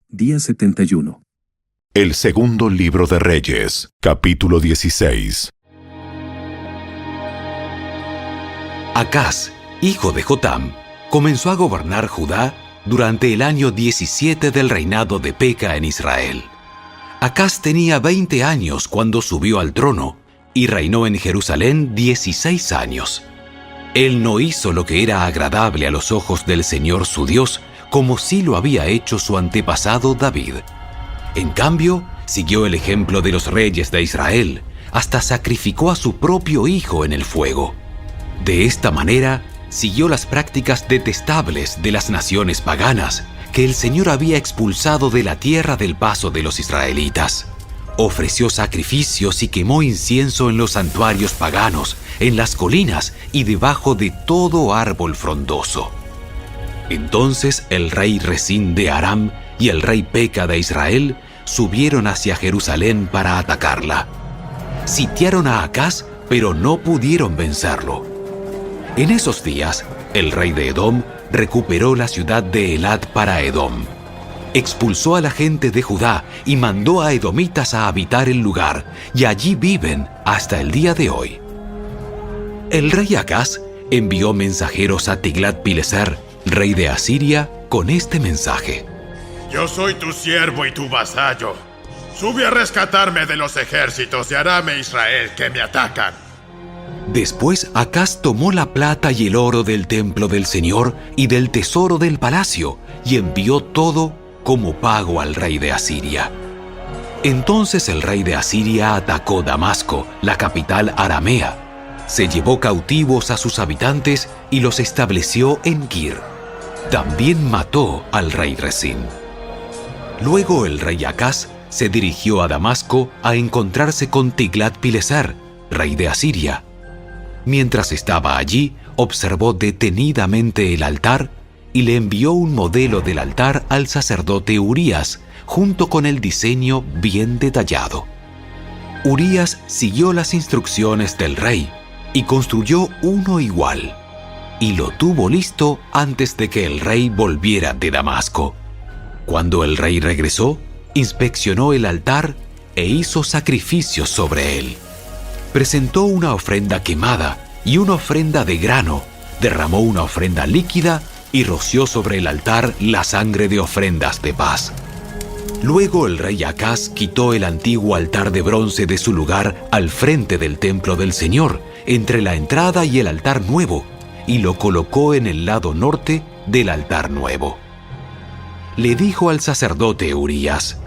Día 71. El segundo libro de Reyes, capítulo 16. Acaz, hijo de Jotam, comenzó a gobernar Judá durante el año 17 del reinado de Peca en Israel. Acaz tenía 20 años cuando subió al trono y reinó en Jerusalén 16 años. Él no hizo lo que era agradable a los ojos del Señor su Dios, como sí lo había hecho su antepasado David. En cambio, siguió el ejemplo de los reyes de Israel, hasta sacrificó a su propio hijo en el fuego. De esta manera, siguió las prácticas detestables de las naciones paganas que el Señor había expulsado de la tierra del paso de los israelitas. Ofreció sacrificios y quemó incienso en los santuarios paganos, en las colinas y debajo de todo árbol frondoso. Entonces el rey Resín de Aram y el rey Peca de Israel subieron hacia Jerusalén para atacarla. Sitiaron a Acaz, pero no pudieron vencerlo. En esos días, el rey de Edom recuperó la ciudad de Elat para Edom. Expulsó a la gente de Judá y mandó a edomitas a habitar el lugar, y allí viven hasta el día de hoy. El rey Acaz envió mensajeros a Tiglat-Pileser, rey de Asiria, con este mensaje: Yo soy tu siervo y tu vasallo. Sube a rescatarme de los ejércitos de Aram e Israel que me atacan. Después Acaz tomó la plata y el oro del templo del Señor y del tesoro del palacio y envió todo como pago al rey de Asiria. Entonces el rey de Asiria atacó Damasco, la capital aramea. Se llevó cautivos a sus habitantes y los estableció en Kir. También mató al rey Resín. Luego el rey Acaz se dirigió a Damasco a encontrarse con Tiglat-Pileser, rey de Asiria. Mientras estaba allí, observó detenidamente el altar y le envió un modelo del altar al sacerdote Urías, junto con el diseño bien detallado. Urías siguió las instrucciones del rey y construyó uno igual, y lo tuvo listo antes de que el rey volviera de Damasco. Cuando el rey regresó, inspeccionó el altar e hizo sacrificios sobre él. Presentó una ofrenda quemada y una ofrenda de grano, derramó una ofrenda líquida y roció sobre el altar la sangre de ofrendas de paz. Luego el rey Acaz quitó el antiguo altar de bronce de su lugar al frente del templo del Señor, entre la entrada y el altar nuevo, y lo colocó en el lado norte del altar nuevo. Le dijo al sacerdote Urías: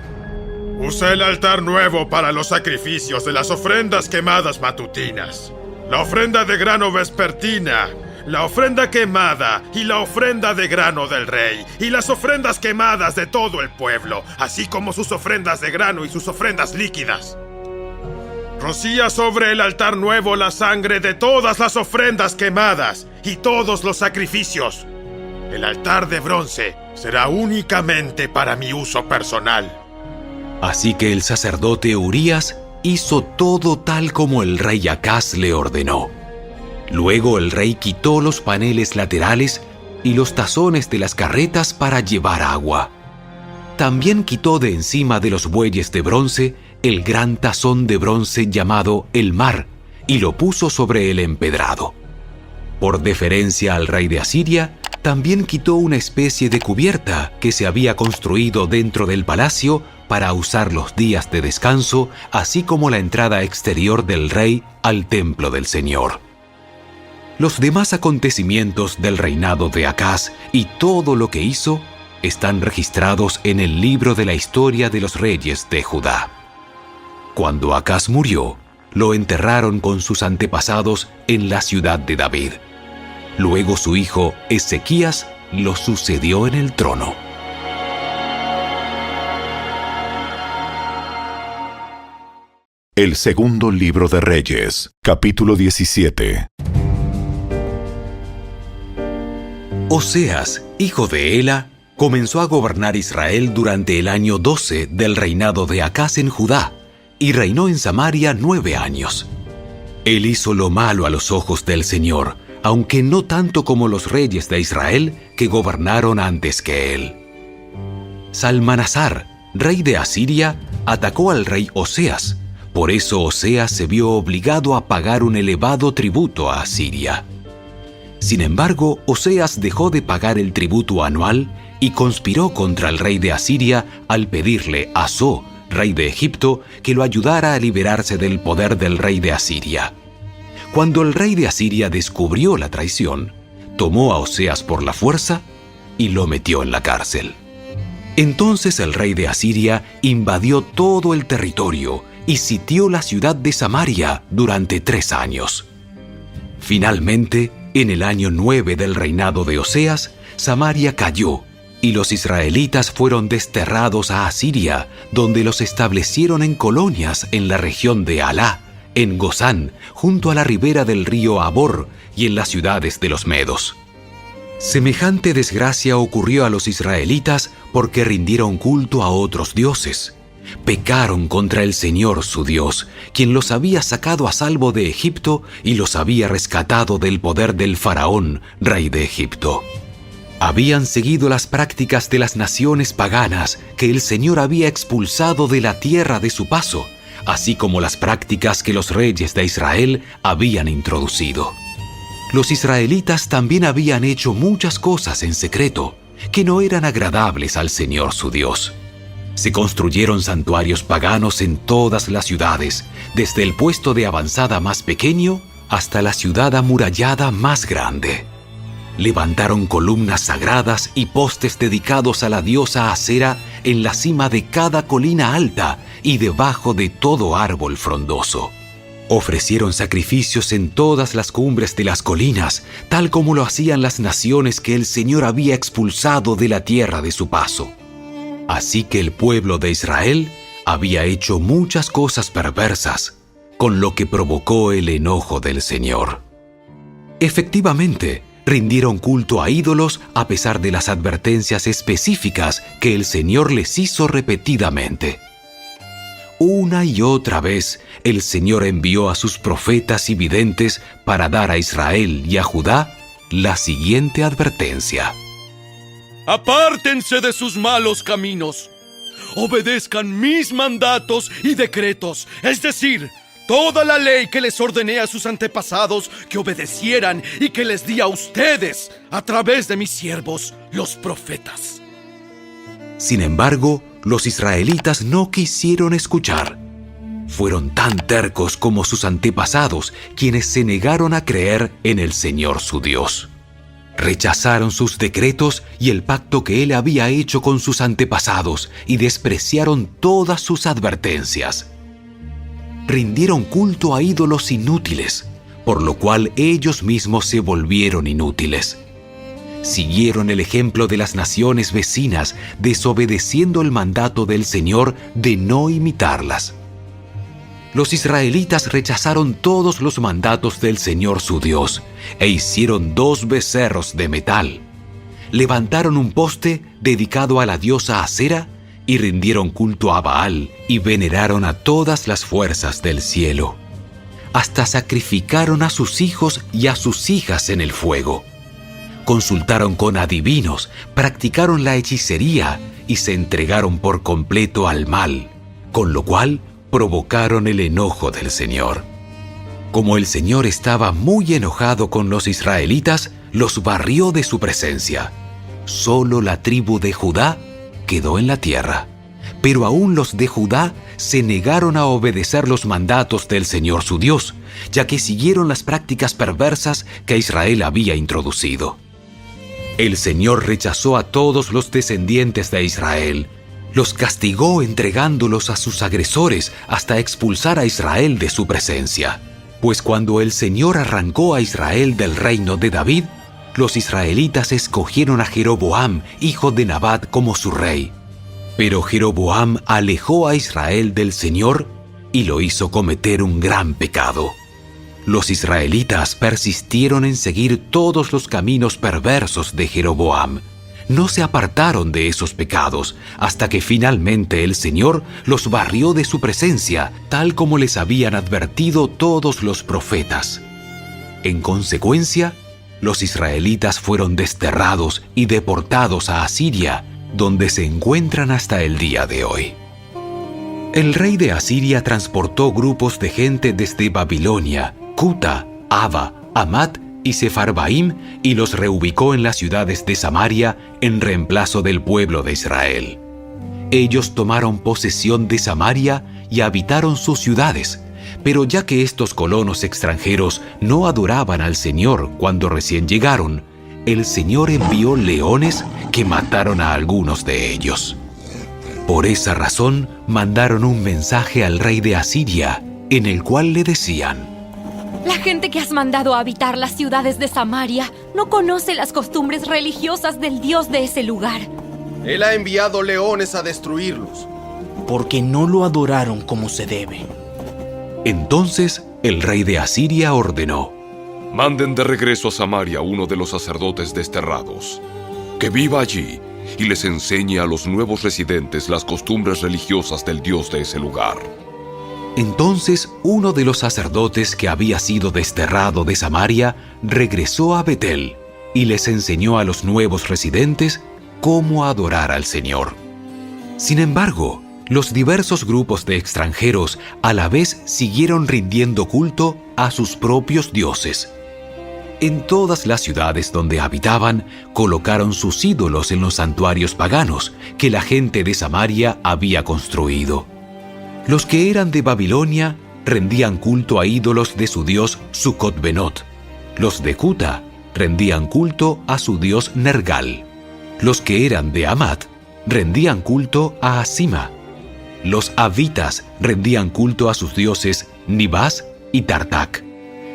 Usa el altar nuevo para los sacrificios de las ofrendas quemadas matutinas, la ofrenda de grano vespertina, la ofrenda quemada y la ofrenda de grano del rey, y las ofrendas quemadas de todo el pueblo, así como sus ofrendas de grano y sus ofrendas líquidas. Rocía sobre el altar nuevo la sangre de todas las ofrendas quemadas y todos los sacrificios. El altar de bronce será únicamente para mi uso personal. Así que el sacerdote Urías hizo todo tal como el rey Acaz le ordenó. Luego el rey quitó los paneles laterales y los tazones de las carretas para llevar agua. También quitó de encima de los bueyes de bronce el gran tazón de bronce llamado el Mar y lo puso sobre el empedrado. Por deferencia al rey de Asiria, también quitó una especie de cubierta que se había construido dentro del palacio para usar los días de descanso, así como la entrada exterior del rey al templo del Señor. Los demás acontecimientos del reinado de Acaz y todo lo que hizo están registrados en el libro de la historia de los reyes de Judá. Cuando Acaz murió, lo enterraron con sus antepasados en la ciudad de David. Luego su hijo Ezequías lo sucedió en el trono. El segundo libro de Reyes, capítulo 17. Oseas, hijo de Ela, comenzó a gobernar Israel durante el año 12 del reinado de Acaz en Judá, y reinó en Samaria 9 años. Él hizo lo malo a los ojos del Señor, aunque no tanto como los reyes de Israel que gobernaron antes que él. Salmanasar, rey de Asiria, atacó al rey Oseas. Por eso Oseas se vio obligado a pagar un elevado tributo a Asiria. Sin embargo, Oseas dejó de pagar el tributo anual y conspiró contra el rey de Asiria al pedirle a So, rey de Egipto, que lo ayudara a liberarse del poder del rey de Asiria. Cuando el rey de Asiria descubrió la traición, tomó a Oseas por la fuerza y lo metió en la cárcel. Entonces el rey de Asiria invadió todo el territorio y sitió la ciudad de Samaria durante 3 años. Finalmente, en el año 9 del reinado de Oseas, Samaria cayó y los israelitas fueron desterrados a Asiria, donde los establecieron en colonias en la región de Halá, en Gozán, junto a la ribera del río Abor y en las ciudades de los medos. Semejante desgracia ocurrió a los israelitas porque rindieron culto a otros dioses. Pecaron contra el Señor su Dios, quien los había sacado a salvo de Egipto y los había rescatado del poder del faraón, rey de Egipto. Habían seguido las prácticas de las naciones paganas que el Señor había expulsado de la tierra de su paso, así como las prácticas que los reyes de Israel habían introducido. Los israelitas también habían hecho muchas cosas en secreto que no eran agradables al Señor su Dios. Se construyeron santuarios paganos en todas las ciudades, desde el puesto de avanzada más pequeño hasta la ciudad amurallada más grande. Levantaron columnas sagradas y postes dedicados a la diosa Asera en la cima de cada colina alta y debajo de todo árbol frondoso. Ofrecieron sacrificios en todas las cumbres de las colinas, tal como lo hacían las naciones que el Señor había expulsado de la tierra de su paso. Así que el pueblo de Israel había hecho muchas cosas perversas, con lo que provocó el enojo del Señor. Efectivamente, rindieron culto a ídolos a pesar de las advertencias específicas que el Señor les hizo repetidamente. Una y otra vez, el Señor envió a sus profetas y videntes para dar a Israel y a Judá la siguiente advertencia. Apártense de sus malos caminos. Obedezcan mis mandatos y decretos, es decir, toda la ley que les ordené a sus antepasados que obedecieran y que les di a ustedes a través de mis siervos, los profetas. Sin embargo, los israelitas no quisieron escuchar. Fueron tan tercos como sus antepasados, quienes se negaron a creer en el Señor su Dios. Rechazaron sus decretos y el pacto que Él había hecho con sus antepasados y despreciaron todas sus advertencias. Rindieron culto a ídolos inútiles, por lo cual ellos mismos se volvieron inútiles. Siguieron el ejemplo de las naciones vecinas, desobedeciendo el mandato del Señor de no imitarlas. Los israelitas rechazaron todos los mandatos del Señor su Dios e hicieron 2 becerros de metal. Levantaron un poste dedicado a la diosa Asera y rindieron culto a Baal y veneraron a todas las fuerzas del cielo. Hasta sacrificaron a sus hijos y a sus hijas en el fuego. Consultaron con adivinos, practicaron la hechicería y se entregaron por completo al mal, con lo cual provocaron el enojo del Señor. Como el Señor estaba muy enojado con los israelitas, los barrió de su presencia. Solo la tribu de Judá quedó en la tierra, pero aún los de Judá se negaron a obedecer los mandatos del Señor su Dios, ya que siguieron las prácticas perversas que Israel había introducido. El Señor rechazó a todos los descendientes de Israel, los castigó entregándolos a sus agresores hasta expulsar a Israel de su presencia. Pues cuando el Señor arrancó a Israel del reino de David, los israelitas escogieron a Jeroboam, hijo de Nabat, como su rey. Pero Jeroboam alejó a Israel del Señor y lo hizo cometer un gran pecado. Los israelitas persistieron en seguir todos los caminos perversos de Jeroboam. No se apartaron de esos pecados hasta que finalmente el Señor los barrió de su presencia, tal como les habían advertido todos los profetas. En consecuencia, los israelitas fueron desterrados y deportados a Asiria, donde se encuentran hasta el día de hoy. El rey de Asiria transportó grupos de gente desde Babilonia, Cuta, Ava, Hamat y Sefarbaim y los reubicó en las ciudades de Samaria en reemplazo del pueblo de Israel. Ellos tomaron posesión de Samaria y habitaron sus ciudades, pero ya que estos colonos extranjeros no adoraban al Señor cuando recién llegaron, el Señor envió leones que mataron a algunos de ellos. Por esa razón mandaron un mensaje al rey de Asiria, en el cual le decían: La gente que has mandado a habitar las ciudades de Samaria no conoce las costumbres religiosas del Dios de ese lugar. Él ha enviado leones a destruirlos, porque no lo adoraron como se debe. Entonces el rey de Asiria ordenó: Manden de regreso a Samaria uno de los sacerdotes desterrados, que viva allí y les enseñe a los nuevos residentes las costumbres religiosas del Dios de ese lugar. Entonces uno de los sacerdotes que había sido desterrado de Samaria regresó a Betel y les enseñó a los nuevos residentes cómo adorar al Señor. Sin embargo, los diversos grupos de extranjeros a la vez siguieron rindiendo culto a sus propios dioses. En todas las ciudades donde habitaban, colocaron sus ídolos en los santuarios paganos que la gente de Samaria había construido. Los que eran de Babilonia rendían culto a ídolos de su dios Sucot-Benot. Los de Cuta rendían culto a su dios Nergal. Los que eran de Hamat rendían culto a Asima. Los havitas rendían culto a sus dioses Nibás y Tartak.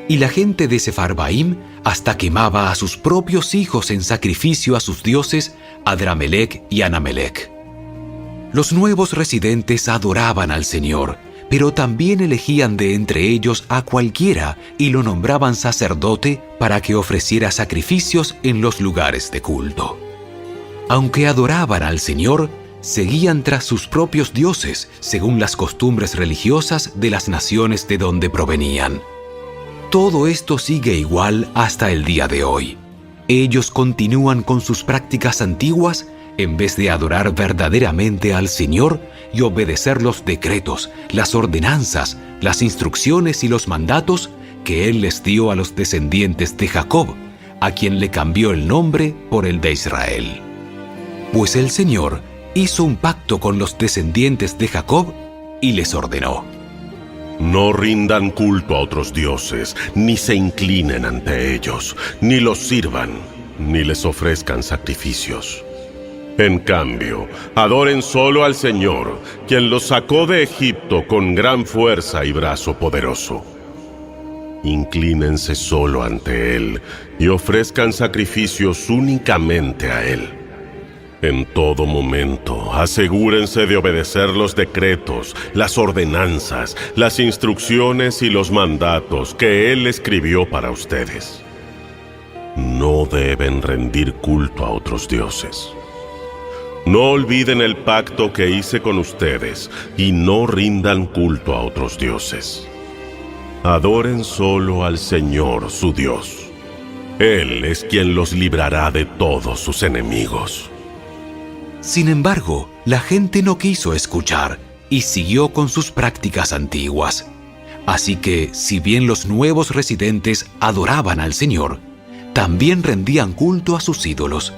Y la gente de Sefarbaim hasta quemaba a sus propios hijos en sacrificio a sus dioses Adramelech y Anamelech. Los nuevos residentes adoraban al Señor, pero también elegían de entre ellos a cualquiera y lo nombraban sacerdote para que ofreciera sacrificios en los lugares de culto. Aunque adoraban al Señor, seguían tras sus propios dioses según las costumbres religiosas de las naciones de donde provenían. Todo esto sigue igual hasta el día de hoy. Ellos continúan con sus prácticas antiguas en vez de adorar verdaderamente al Señor y obedecer los decretos, las ordenanzas, las instrucciones y los mandatos que Él les dio a los descendientes de Jacob, a quien le cambió el nombre por el de Israel. Pues el Señor hizo un pacto con los descendientes de Jacob y les ordenó: No rindan culto a otros dioses, ni se inclinen ante ellos, ni los sirvan, ni les ofrezcan sacrificios. En cambio, adoren solo al Señor, quien los sacó de Egipto con gran fuerza y brazo poderoso. Inclínense solo ante Él y ofrezcan sacrificios únicamente a Él. En todo momento, asegúrense de obedecer los decretos, las ordenanzas, las instrucciones y los mandatos que Él escribió para ustedes. No deben rendir culto a otros dioses. No olviden el pacto que hice con ustedes y no rindan culto a otros dioses. Adoren solo al Señor, su Dios. Él es quien los librará de todos sus enemigos. Sin embargo, la gente no quiso escuchar y siguió con sus prácticas antiguas. Así que, si bien los nuevos residentes adoraban al Señor, también rendían culto a sus ídolos.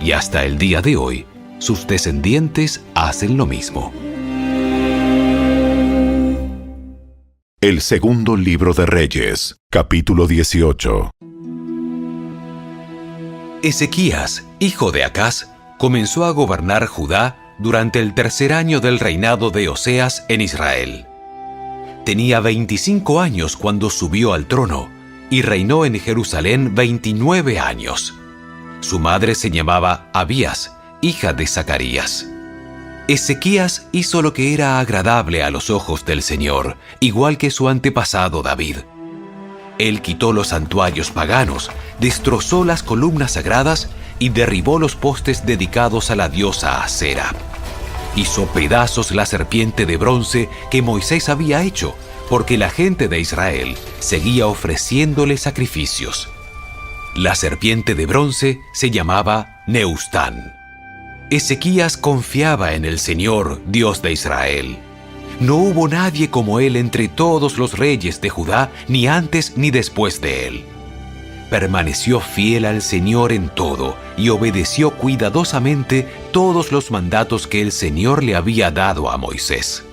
Y hasta el día de hoy, sus descendientes hacen lo mismo. El segundo libro de Reyes, capítulo 18. Ezequías, hijo de Acaz, comenzó a gobernar Judá durante el tercer año del reinado de Oseas en Israel. Tenía 25 años cuando subió al trono y reinó en Jerusalén 29 años. Su madre se llamaba Abías, hija de Zacarías. Ezequías hizo lo que era agradable a los ojos del Señor, igual que su antepasado David. Él quitó los santuarios paganos, destrozó las columnas sagradas y derribó los postes dedicados a la diosa Asera. Hizo pedazos la serpiente de bronce que Moisés había hecho, porque la gente de Israel seguía ofreciéndole sacrificios. La serpiente de bronce se llamaba Neustán. Ezequías confiaba en el Señor, Dios de Israel. No hubo nadie como él entre todos los reyes de Judá, ni antes ni después de él. Permaneció fiel al Señor en todo y obedeció cuidadosamente todos los mandatos que el Señor le había dado a Moisés.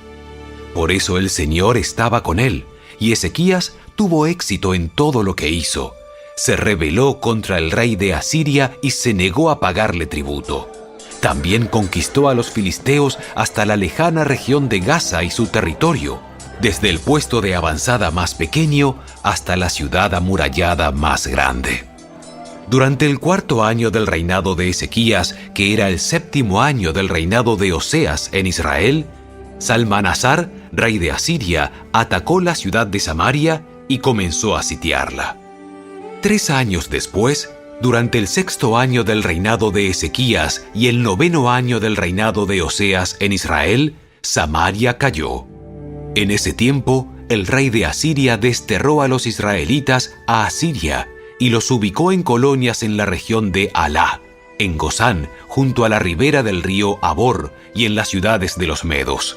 Por eso el Señor estaba con él, y Ezequías tuvo éxito en todo lo que hizo. Se rebeló contra el rey de Asiria y se negó a pagarle tributo. También conquistó a los filisteos hasta la lejana región de Gaza y su territorio, desde el puesto de avanzada más pequeño hasta la ciudad amurallada más grande. Durante el 4.º año del reinado de Ezequías, que era el 7.º año del reinado de Oseas en Israel, Salmanasar, rey de Asiria, atacó la ciudad de Samaria y comenzó a sitiarla. 3 años después, durante el 6.º año del reinado de Ezequías y el 9.º año del reinado de Oseas en Israel, Samaria cayó. En ese tiempo, el rey de Asiria desterró a los israelitas a Asiria y los ubicó en colonias en la región de Halá, en Gozán, junto a la ribera del río Abor y en las ciudades de los medos.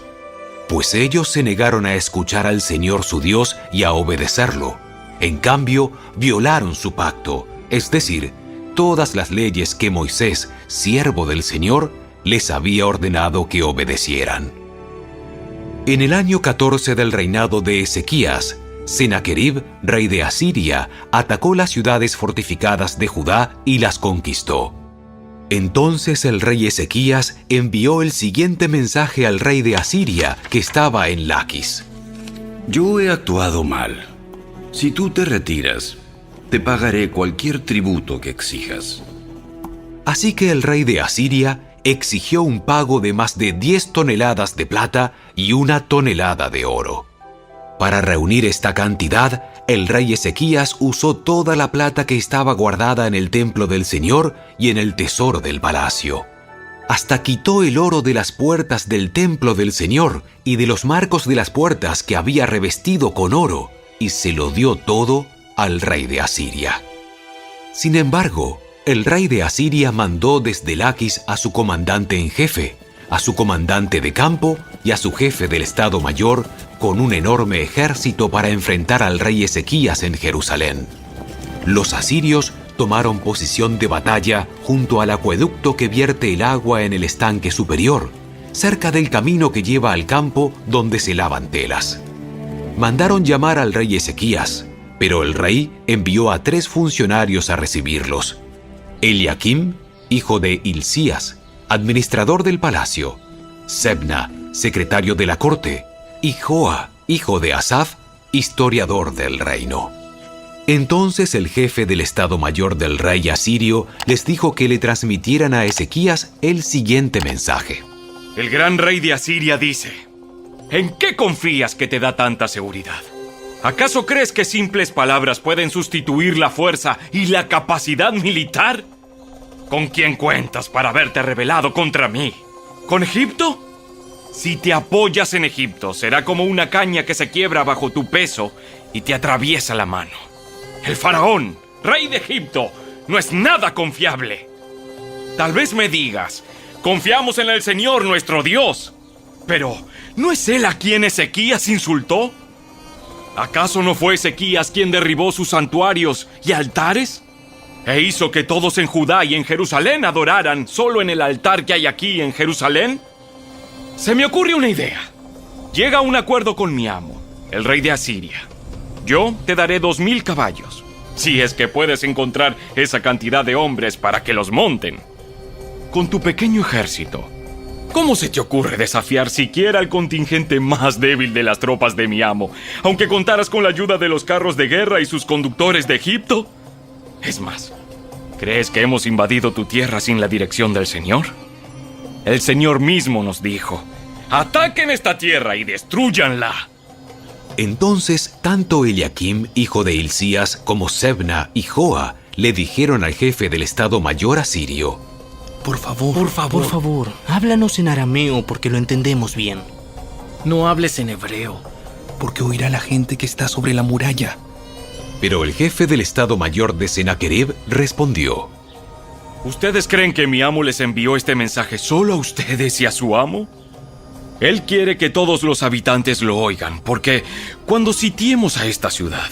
Pues ellos se negaron a escuchar al Señor su Dios y a obedecerlo. En cambio, violaron su pacto, es decir, todas las leyes que Moisés, siervo del Señor, les había ordenado que obedecieran. En el año 14 del reinado de Ezequías, Sennacherib, rey de Asiria, atacó las ciudades fortificadas de Judá y las conquistó. Entonces el rey Ezequías envió el siguiente mensaje al rey de Asiria, que estaba en Laquis. Yo he actuado mal. Si tú te retiras, te pagaré cualquier tributo que exijas. Así que el rey de Asiria exigió un pago de más de 10 toneladas de plata y 1 tonelada de oro. Para reunir esta cantidad, el rey Ezequías usó toda la plata que estaba guardada en el templo del Señor y en el tesoro del palacio. Hasta quitó el oro de las puertas del templo del Señor y de los marcos de las puertas que había revestido con oro, y se lo dio todo al rey de Asiria. Sin embargo, el rey de Asiria mandó desde Laquis a su comandante en jefe, a su comandante de campo y a su jefe del Estado Mayor con un enorme ejército para enfrentar al rey Ezequías en Jerusalén. Los asirios tomaron posición de batalla junto al acueducto que vierte el agua en el estanque superior, cerca del camino que lleva al campo donde se lavan telas. Mandaron llamar al rey Ezequías, pero el rey envió a 3 funcionarios a recibirlos: Eliakim, hijo de Hilcías, administrador del palacio; Sebna, secretario de la corte; y Joa, hijo de Asaf, historiador del reino. Entonces el jefe del Estado Mayor del rey asirio les dijo que le transmitieran a Ezequías el siguiente mensaje. El gran rey de Asiria dice: ¿en qué confías que te da tanta seguridad? ¿Acaso crees que simples palabras pueden sustituir la fuerza y la capacidad militar? ¿Con quién cuentas para haberte rebelado contra mí? ¿Con Egipto? Si te apoyas en Egipto, será como una caña que se quiebra bajo tu peso y te atraviesa la mano. El faraón, rey de Egipto, no es nada confiable. Tal vez me digas: confiamos en el Señor nuestro Dios. Pero, ¿no es él a quien Ezequías insultó? ¿Acaso no fue Ezequías quien derribó sus santuarios y altares? ¿E hizo que todos en Judá y en Jerusalén adoraran solo en el altar que hay aquí en Jerusalén? Se me ocurre una idea. Llega a un acuerdo con mi amo, el rey de Asiria. Yo te daré 2,000 caballos, si es que puedes encontrar esa cantidad de hombres para que los monten. Con tu pequeño ejército, ¿cómo se te ocurre desafiar siquiera al contingente más débil de las tropas de mi amo, aunque contaras con la ayuda de los carros de guerra y sus conductores de Egipto? Es más, ¿crees que hemos invadido tu tierra sin la dirección del Señor? El Señor mismo nos dijo: ataquen esta tierra y destrúyanla. Entonces, tanto Eliakim, hijo de Hilcías, como Sebna y Joa le dijeron al jefe del Estado Mayor asirio: Por favor, háblanos en arameo porque lo entendemos bien. No hables en hebreo, porque oirá la gente que está sobre la muralla. Pero el jefe del Estado Mayor de Sennacherib respondió: ¿Ustedes creen que mi amo les envió este mensaje solo a ustedes y a su amo? Él quiere que todos los habitantes lo oigan, porque cuando sitiemos a esta ciudad,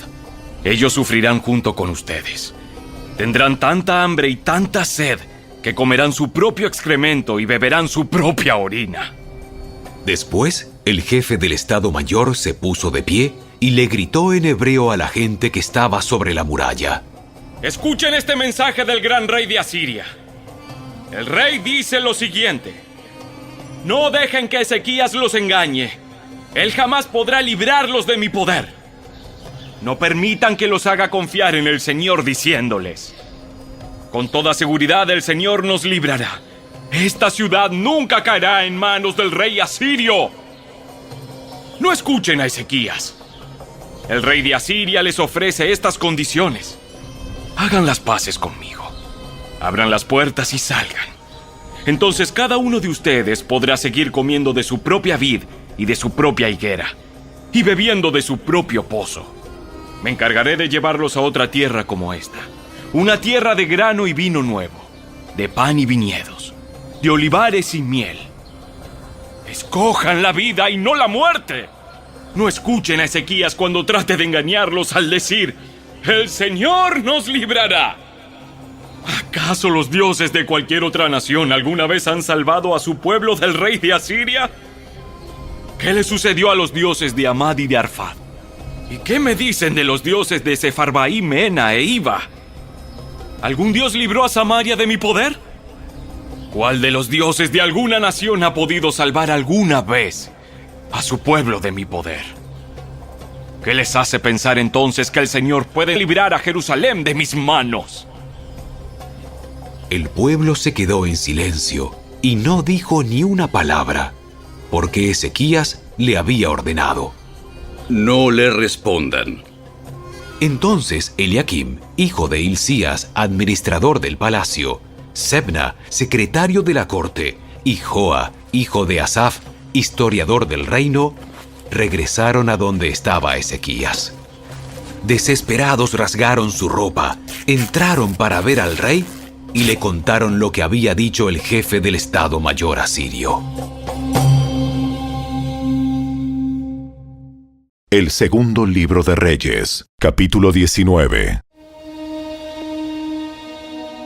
ellos sufrirán junto con ustedes. Tendrán tanta hambre y tanta sed que comerán su propio excremento y beberán su propia orina. Después, el jefe del Estado Mayor se puso de pie y le gritó en hebreo a la gente que estaba sobre la muralla. Escuchen este mensaje del gran rey de Asiria. El rey dice lo siguiente: no dejen que Ezequías los engañe. Él jamás podrá librarlos de mi poder. No permitan que los haga confiar en el Señor diciéndoles: con toda seguridad el Señor nos librará. Esta ciudad nunca caerá en manos del rey asirio. No escuchen a Ezequías. El rey de Asiria les ofrece estas condiciones. Hagan las paces conmigo. Abran las puertas y salgan. Entonces cada uno de ustedes podrá seguir comiendo de su propia vid y de su propia higuera, y bebiendo de su propio pozo. Me encargaré de llevarlos a otra tierra como esta, una tierra de grano y vino nuevo, de pan y viñedos, de olivares y miel. Escojan la vida y no la muerte. No escuchen a Ezequías cuando trate de engañarlos al decir: ¡el Señor nos librará! ¿Acaso los dioses de cualquier otra nación alguna vez han salvado a su pueblo del rey de Asiria? ¿Qué le sucedió a los dioses de Amad y de Arfad? ¿Y qué me dicen de los dioses de Sefarbaí, Mena e Iva? ¿Algún dios libró a Samaria de mi poder? ¿Cuál de los dioses de alguna nación ha podido salvar alguna vez a su pueblo de mi poder? ¿Qué les hace pensar entonces que el Señor puede librar a Jerusalén de mis manos? El pueblo se quedó en silencio y no dijo ni una palabra, porque Ezequías le había ordenado: no le respondan. Entonces Eliakim, hijo de Hilcías, administrador del palacio, Sebna, secretario de la corte, y Joa, hijo de Asaf, historiador del reino, regresaron a donde estaba Ezequías. Desesperados rasgaron su ropa, entraron para ver al rey y le contaron lo que había dicho el jefe del Estado Mayor asirio. El segundo libro de Reyes, capítulo 19.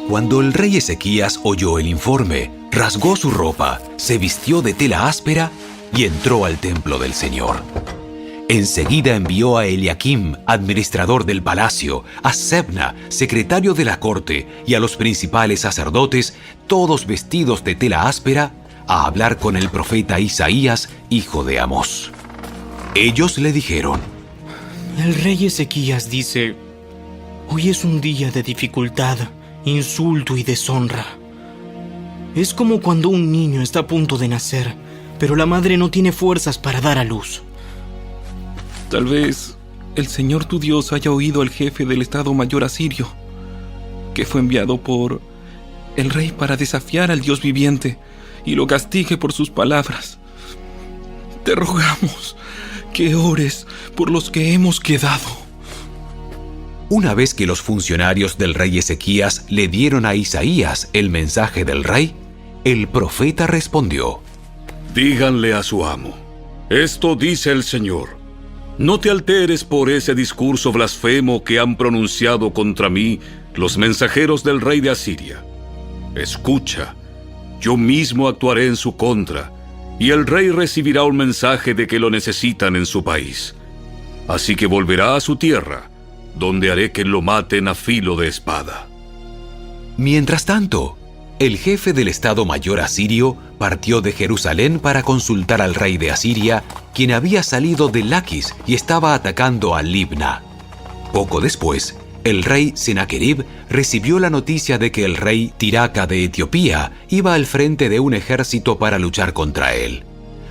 Cuando el rey Ezequías oyó el informe, rasgó su ropa, se vistió de tela áspera y entró al templo del Señor. Enseguida envió a Eliakim, administrador del palacio, a Sebna, secretario de la corte, y a los principales sacerdotes, todos vestidos de tela áspera, a hablar con el profeta Isaías, hijo de Amós. Ellos le dijeron: el rey Ezequías dice: hoy es un día de dificultad, insulto y deshonra. Es como cuando un niño está a punto de nacer, pero la madre no tiene fuerzas para dar a luz. Tal vez el Señor tu Dios haya oído al jefe del Estado Mayor asirio, que fue enviado por el rey para desafiar al Dios viviente, y lo castigue por sus palabras. Te rogamos que ores por los que hemos quedado. Una vez que los funcionarios del rey Ezequías le dieron a Isaías el mensaje del rey, el profeta respondió: díganle a su amo: esto dice el Señor. No te alteres por ese discurso blasfemo que han pronunciado contra mí los mensajeros del rey de Asiria. Escucha, yo mismo actuaré en su contra, y el rey recibirá un mensaje de que lo necesitan en su país. Así que volverá a su tierra, donde haré que lo maten a filo de espada. Mientras tanto, el jefe del Estado Mayor asirio partió de Jerusalén para consultar al rey de Asiria, quien había salido de Laquis y estaba atacando a Libna. Poco después, el rey Sennacherib recibió la noticia de que el rey Tiraca de Etiopía iba al frente de un ejército para luchar contra él.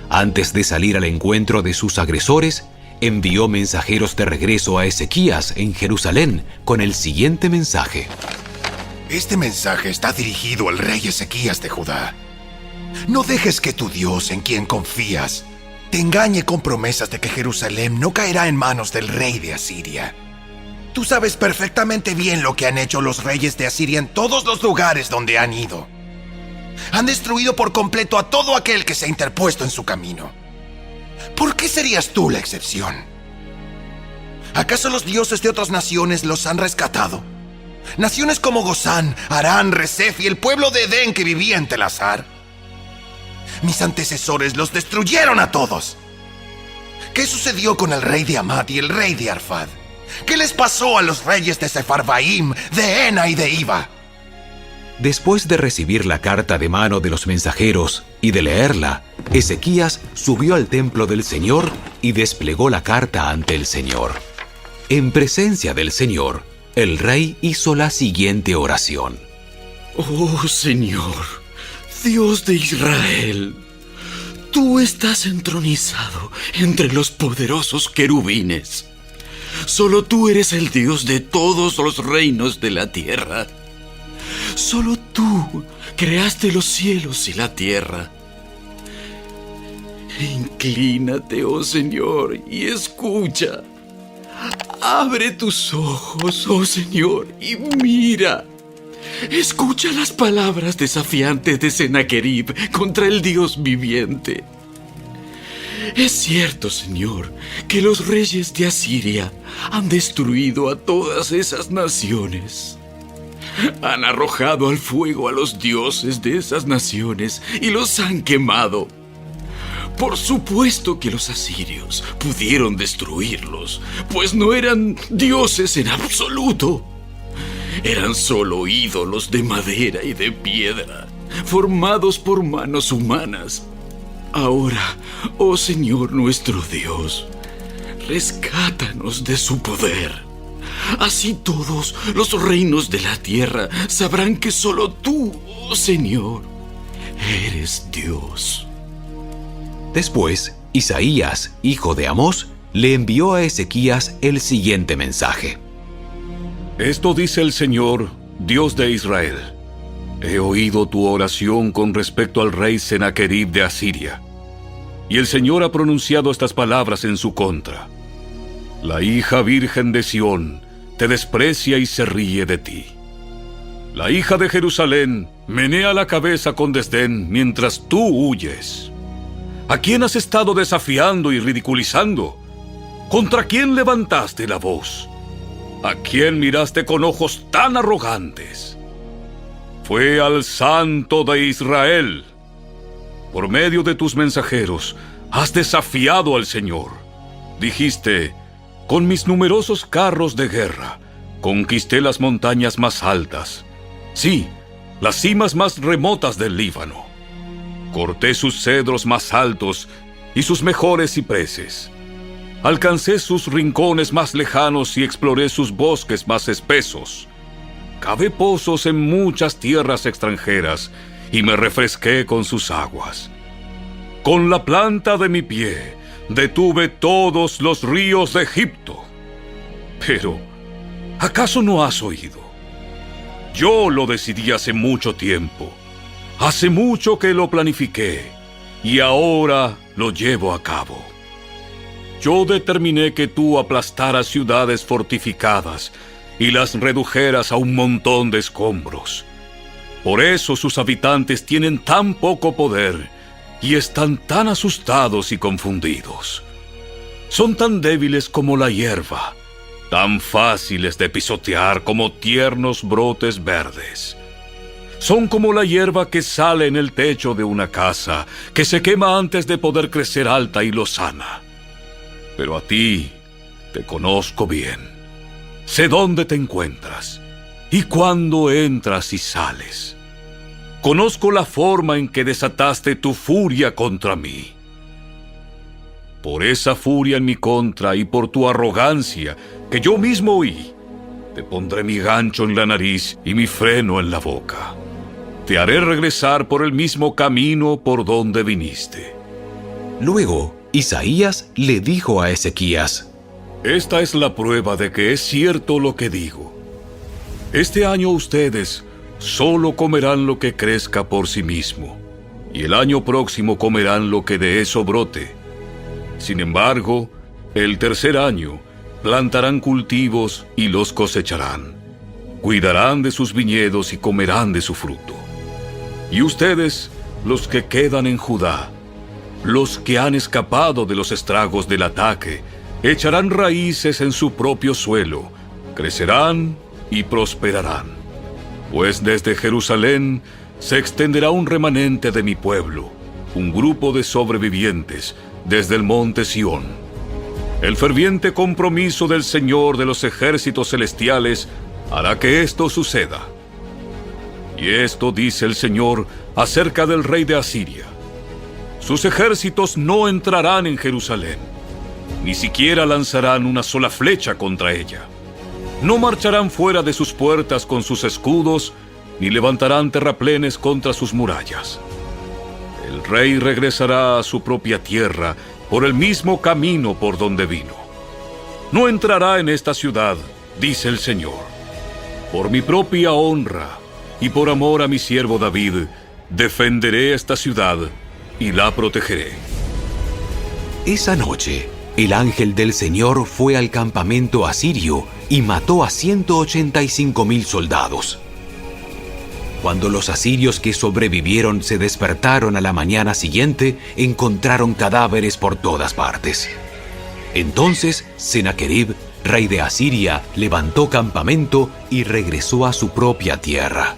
Antes de salir al encuentro de sus agresores, envió mensajeros de regreso a Ezequías en Jerusalén con el siguiente mensaje: este mensaje está dirigido al rey Ezequías de Judá. No dejes que tu Dios, en quien confías, te engañe con promesas de que Jerusalén no caerá en manos del rey de Asiria. Tú sabes perfectamente bien lo que han hecho los reyes de Asiria en todos los lugares donde han ido. Han destruido por completo a todo aquel que se ha interpuesto en su camino. ¿Por qué serías tú la excepción? ¿Acaso los dioses de otras naciones los han rescatado? Naciones como Gozán, Harán, Resef y el pueblo de Edén que vivía en Telasar. Mis antecesores los destruyeron a todos. ¿Qué sucedió con el rey de Hamat y el rey de Arfad? ¿Qué les pasó a los reyes de Sefarvaim, de Ena y de Iva? Después de recibir la carta de mano de los mensajeros y de leerla, Ezequías subió al templo del Señor y desplegó la carta ante el Señor. En presencia del Señor, el rey hizo la siguiente oración. Oh Señor, Dios de Israel, tú estás entronizado entre los poderosos querubines. Solo tú eres el Dios de todos los reinos de la tierra. Solo tú creaste los cielos y la tierra. Inclínate, oh Señor, y escucha. Abre tus ojos, oh Señor, y mira. Escucha las palabras desafiantes de Sennacherib contra el Dios viviente. Es cierto, Señor, que los reyes de Asiria han destruido a todas esas naciones. Han arrojado al fuego a los dioses de esas naciones y los han quemado. Por supuesto que los asirios pudieron destruirlos, pues no eran dioses en absoluto. Eran solo ídolos de madera y de piedra, formados por manos humanas. Ahora, oh Señor nuestro Dios, rescátanos de su poder. Así todos los reinos de la tierra sabrán que solo tú, oh Señor, eres Dios. Después, Isaías, hijo de Amós, le envió a Ezequías el siguiente mensaje. Esto dice el Señor, Dios de Israel. He oído tu oración con respecto al rey Sennacherib de Asiria. Y el Señor ha pronunciado estas palabras en su contra. La hija virgen de Sión te desprecia y se ríe de ti. La hija de Jerusalén menea la cabeza con desdén mientras tú huyes. ¿A quién has estado desafiando y ridiculizando? ¿Contra quién levantaste la voz? ¿A quién miraste con ojos tan arrogantes? Fue al Santo de Israel. Por medio de tus mensajeros has desafiado al Señor. Dijiste, con mis numerosos carros de guerra conquisté las montañas más altas. Sí, las cimas más remotas del Líbano. Corté sus cedros más altos y sus mejores cipreses. Alcancé sus rincones más lejanos y exploré sus bosques más espesos. Cavé pozos en muchas tierras extranjeras y me refresqué con sus aguas. Con la planta de mi pie detuve todos los ríos de Egipto. Pero, ¿acaso no has oído? Yo lo decidí hace mucho tiempo. Hace mucho que lo planifiqué y ahora lo llevo a cabo. Yo determiné que tú aplastaras ciudades fortificadas y las redujeras a un montón de escombros. Por eso sus habitantes tienen tan poco poder y están tan asustados y confundidos. Son tan débiles como la hierba, tan fáciles de pisotear como tiernos brotes verdes. Son como la hierba que sale en el techo de una casa, que se quema antes de poder crecer alta y lozana. Pero a ti te conozco bien. Sé dónde te encuentras y cuándo entras y sales. Conozco la forma en que desataste tu furia contra mí. Por esa furia en mi contra y por tu arrogancia que yo mismo oí, te pondré mi gancho en la nariz y mi freno en la boca. Te haré regresar por el mismo camino por donde viniste. Luego, Isaías le dijo a Ezequías, Esta es la prueba de que es cierto lo que digo. Este año ustedes solo comerán lo que crezca por sí mismo, y el año próximo comerán lo que de eso brote. Sin embargo, el tercer año, plantarán cultivos y los cosecharán. Cuidarán de sus viñedos y comerán de su fruto. Y ustedes, los que quedan en Judá, los que han escapado de los estragos del ataque, echarán raíces en su propio suelo, crecerán y prosperarán. Pues desde Jerusalén se extenderá un remanente de mi pueblo, un grupo de sobrevivientes desde el monte Sión. El ferviente compromiso del Señor de los ejércitos celestiales hará que esto suceda. Y esto dice el Señor acerca del rey de Asiria: sus ejércitos no entrarán en Jerusalén, ni siquiera lanzarán una sola flecha contra ella. No marcharán fuera de sus puertas con sus escudos, ni levantarán terraplenes contra sus murallas. El rey regresará a su propia tierra por el mismo camino por donde vino. No entrará en esta ciudad, dice el Señor. Por mi propia honra y por amor a mi siervo David, defenderé esta ciudad y la protegeré. Esa noche, el ángel del Señor fue al campamento asirio y mató a 185,000 soldados. Cuando los asirios que sobrevivieron se despertaron a la mañana siguiente, encontraron cadáveres por todas partes. Entonces, Sennacherib, rey de Asiria, levantó campamento y regresó a su propia tierra.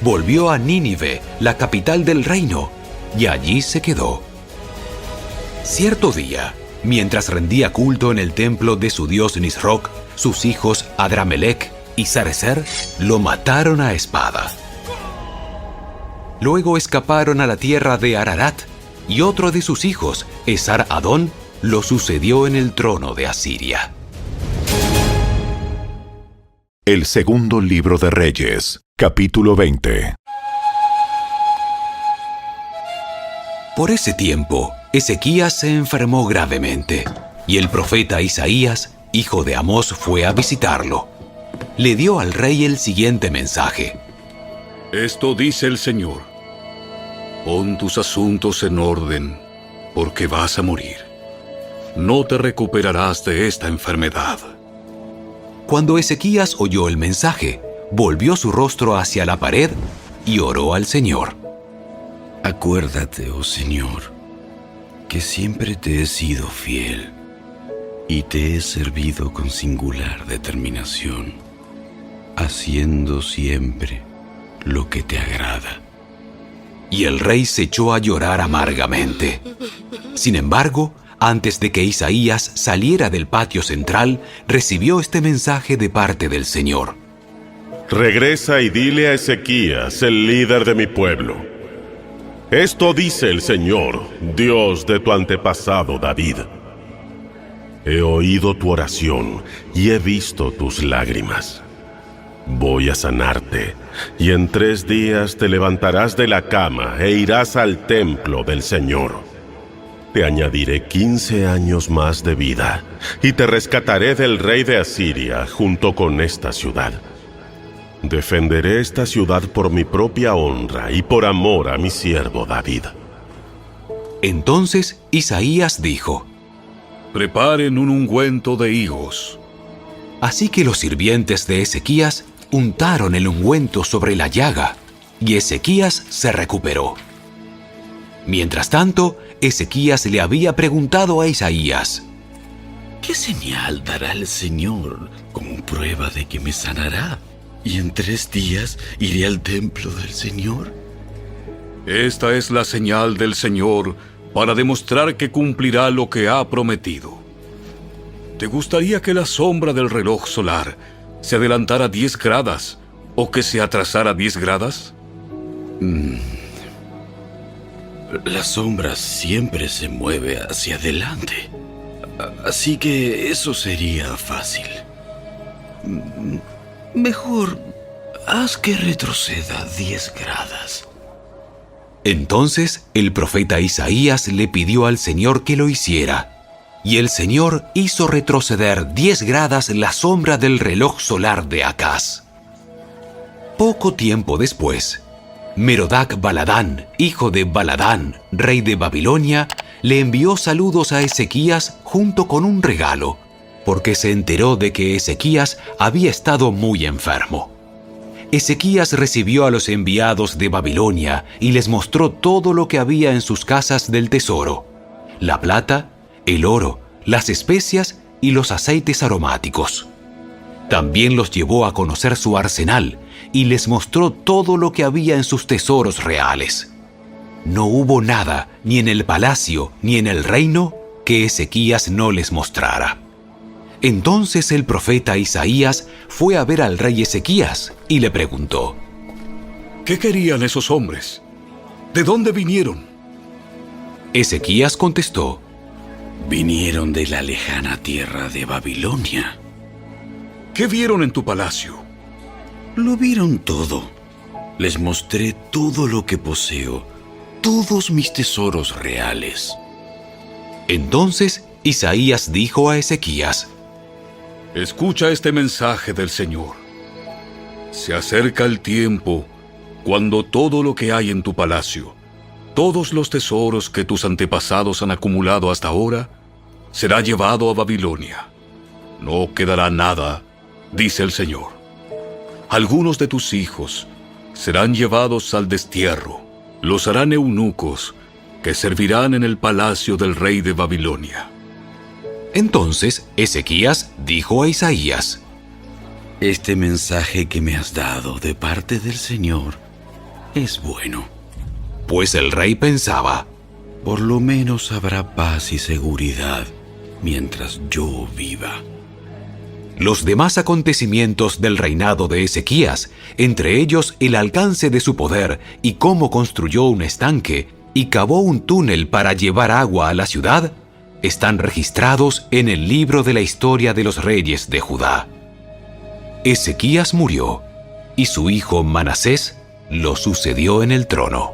Volvió a Nínive, la capital del reino, y allí se quedó. Cierto día, mientras rendía culto en el templo de su dios Nisroch, sus hijos Adramelech y Sarecer lo mataron a espada. Luego escaparon a la tierra de Ararat, y otro de sus hijos, Esar-Adón, lo sucedió en el trono de Asiria. El segundo libro de Reyes, capítulo 20. Por ese tiempo, Ezequías se enfermó gravemente, y el profeta Isaías, hijo de Amós, fue a visitarlo. Le dio al rey el siguiente mensaje: Esto dice el Señor: pon tus asuntos en orden, porque vas a morir. No te recuperarás de esta enfermedad. Cuando Ezequías oyó el mensaje, volvió su rostro hacia la pared y oró al Señor. Acuérdate, oh Señor, que siempre te he sido fiel y te he servido con singular determinación, haciendo siempre lo que te agrada. Y el rey se echó a llorar amargamente. Sin embargo, antes de que Isaías saliera del patio central, recibió este mensaje de parte del Señor: Regresa y dile a Ezequías, el líder de mi pueblo: esto dice el Señor, Dios de tu antepasado David. He oído tu oración y he visto tus lágrimas. Voy a sanarte, y en 3 días te levantarás de la cama e irás al templo del Señor. Te añadiré 15 años más de vida, y te rescataré del rey de Asiria junto con esta ciudad. Defenderé esta ciudad por mi propia honra y por amor a mi siervo David. Entonces Isaías dijo: Preparen un ungüento de higos. Así que los sirvientes de Ezequías untaron el ungüento sobre la llaga, y Ezequías se recuperó. Mientras tanto, Ezequías le había preguntado a Isaías: ¿qué señal dará el Señor como prueba de que me sanará? ¿Y en 3 días iré al templo del Señor? Esta es la señal del Señor para demostrar que cumplirá lo que ha prometido. ¿Te gustaría que la sombra del reloj solar se adelantara 10 gradas o que se atrasara 10 gradas? La sombra siempre se mueve hacia adelante, así que eso sería fácil. Mejor haz que retroceda 10 gradas. Entonces el profeta Isaías le pidió al Señor que lo hiciera, y el Señor hizo retroceder 10 gradas la sombra del reloj solar de Acaz. Poco tiempo después, Merodach Baladán, hijo de Baladán, rey de Babilonia, le envió saludos a Ezequías junto con un regalo, porque se enteró de que Ezequías había estado muy enfermo. Ezequías recibió a los enviados de Babilonia y les mostró todo lo que había en sus casas del tesoro: la plata, el oro, las especias y los aceites aromáticos. También los llevó a conocer su arsenal y les mostró todo lo que había en sus tesoros reales. No hubo nada, ni en el palacio ni en el reino, que Ezequías no les mostrara. Entonces el profeta Isaías fue a ver al rey Ezequías y le preguntó: ¿Qué querían esos hombres? ¿De dónde vinieron? Ezequías contestó: Vinieron de la lejana tierra de Babilonia. ¿Qué vieron en tu palacio? Lo vieron todo. Les mostré todo lo que poseo, todos mis tesoros reales. Entonces Isaías dijo a Ezequías: Escucha este mensaje del Señor. Se acerca el tiempo cuando todo lo que hay en tu palacio, todos los tesoros que tus antepasados han acumulado hasta ahora, será llevado a Babilonia. No quedará nada, dice el Señor. Algunos de tus hijos serán llevados al destierro. Los harán eunucos que servirán en el palacio del rey de Babilonia. Entonces Ezequías dijo a Isaías: Este mensaje que me has dado de parte del Señor es bueno. Pues el rey pensaba: por lo menos habrá paz y seguridad mientras yo viva. Los demás acontecimientos del reinado de Ezequías, entre ellos el alcance de su poder y cómo construyó un estanque y cavó un túnel para llevar agua a la ciudad, están registrados en el libro de la historia de los reyes de Judá. Ezequías murió y su hijo Manasés lo sucedió en el trono.